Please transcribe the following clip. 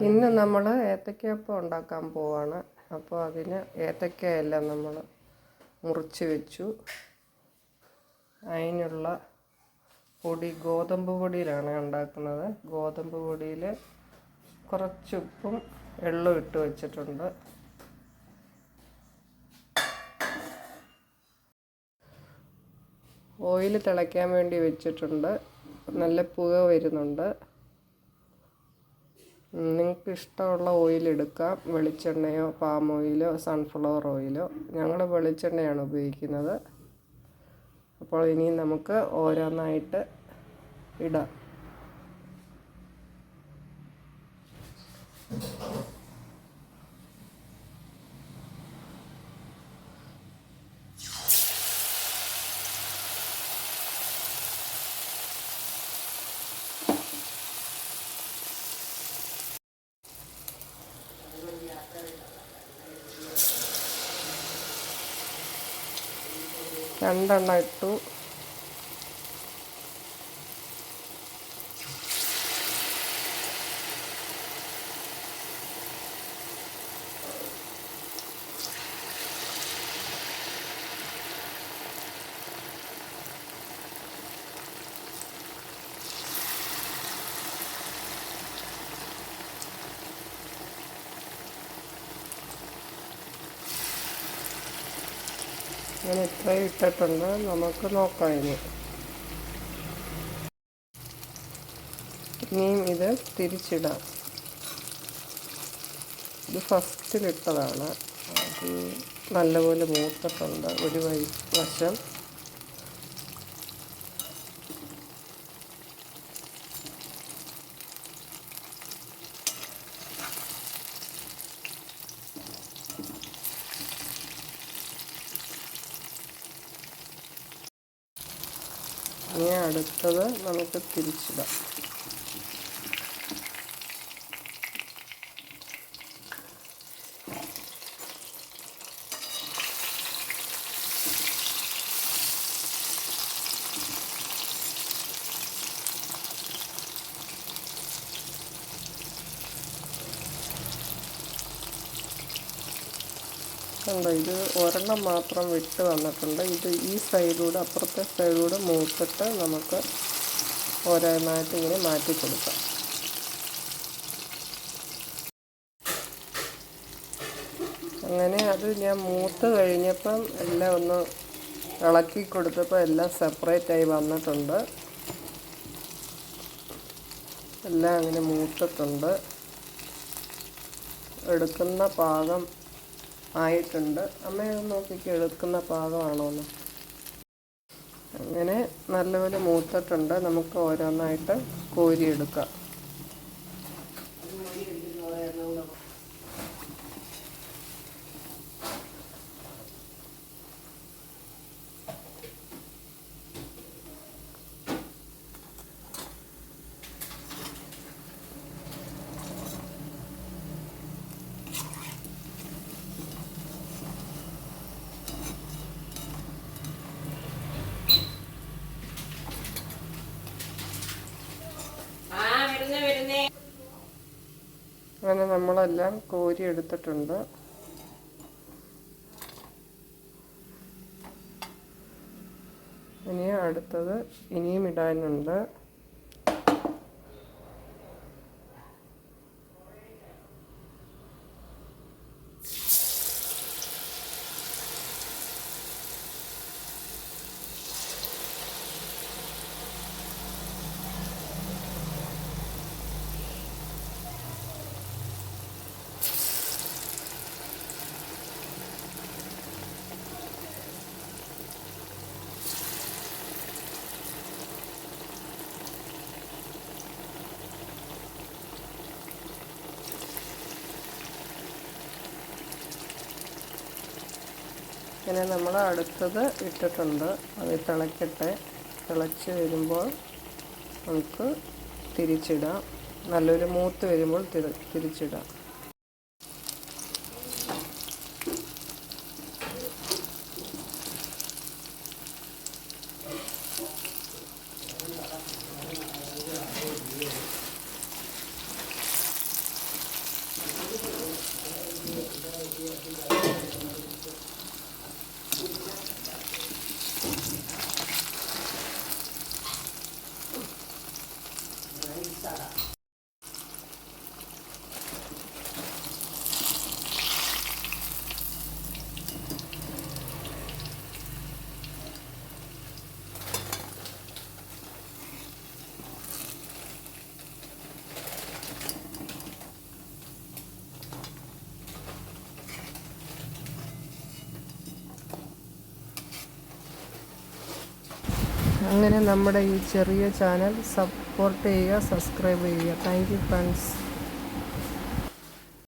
ഇന്ന് നമ്മൾ ഏത്തയ്ക്കപ്പം ഉണ്ടാക്കാൻ പോവാണ്. അപ്പോൾ അതിന് ഏത്തയ്ക്കയെല്ലാം നമ്മൾ മുറിച്ച് വെച്ചു. അതിനുള്ള പൊടി ഗോതമ്പ് പൊടിയിലാണ് ഉണ്ടാക്കുന്നത്. ഗോതമ്പ് പൊടിയിൽ കുറച്ച് ഉപ്പും എള്ളും ഇട്ട് വെച്ചിട്ടുണ്ട്. ഓയിൽ തിളയ്ക്കാൻ വേണ്ടി വെച്ചിട്ടുണ്ട്. നല്ല പുക വരുന്നുണ്ട്. നിങ്ങൾക്ക് ഇഷ്ടമുള്ള ഓയിൽ എടുക്കാം. വെളിച്ചെണ്ണയോ പാം ഓയിലോ സൺഫ്ലവർ ഓയിലോ. ഞങ്ങൾ വെളിച്ചെണ്ണയാണ് ഉപയോഗിക്കുന്നത്. അപ്പോൾ ഇനി നമുക്ക് ഓരോന്നായിട്ട് ഇടാം. രണ്ടെണ്ണം ഇട്ടു. ഞാൻ ഇത്രയും ഇട്ടിട്ടുണ്ട്. നമുക്ക് നോക്കാം ഇനിയും ഇത് തിരിച്ചിടാം. ഇത് ഫസ്റ്റിലിട്ടതാണ്. അത് നല്ലപോലെ മൂത്തിട്ടുണ്ട്. ഒരു വശം ഇനി അടുത്തത് നമുക്ക് തിരിച്ചിടാം. കണ്ടോ, ഇത് ഒരെണ്ണം മാത്രം വിട്ട് വന്നിട്ടുണ്ട്. ഇത് ഈ സൈഡിലൂടെ അപ്പുറത്തെ സൈഡിലൂടെ മൂത്തിട്ട് നമുക്ക് ഓരോന്നായിട്ട് ഇങ്ങനെ മാറ്റി കൊടുക്കാം. അങ്ങനെ അത് ഞാൻ മൂത്ത് കഴിഞ്ഞപ്പം എല്ലാം ഒന്ന് ഇളക്കി കൊടുത്തപ്പോൾ എല്ലാം സെപ്പറേറ്റായി വന്നിട്ടുണ്ട്. എല്ലാം അങ്ങനെ മൂത്തിട്ടുണ്ട്. എടുക്കുന്ന പാകം ആയിട്ടുണ്ട്. അമ്മയൊന്ന് നോക്കിക്ക് എടുക്കുന്ന പാകമാണോന്ന്. അങ്ങനെ നല്ലപോലെ മൂത്തിട്ടുണ്ട്. നമുക്ക് ഓരോന്നായിട്ട് കോരിയെടുക്കാം. അങ്ങനെ നമ്മളെല്ലാം കോരി എടുത്തിട്ടുണ്ട്. ഇനി അടുത്തത് ഇനിയും ഇടാനുണ്ട്. ഇങ്ങനെ നമ്മൾ അടുത്തത് ഇട്ടിട്ടുണ്ട്. അത് തിളയ്ക്കട്ടെ. തിളച്ച് വരുമ്പോൾ നമുക്ക് തിരിച്ചിടാം. നല്ലൊരു മൂത്ത് വരുമ്പോൾ തിരിച്ചിടാം. അങ്ങനെ നമ്മുടെ ഈ ചെറിയ ചാനൽ സപ്പോർട്ട് ചെയ്യുക, സബ്സ്ക്രൈബ് ചെയ്യുക. Thank you friends.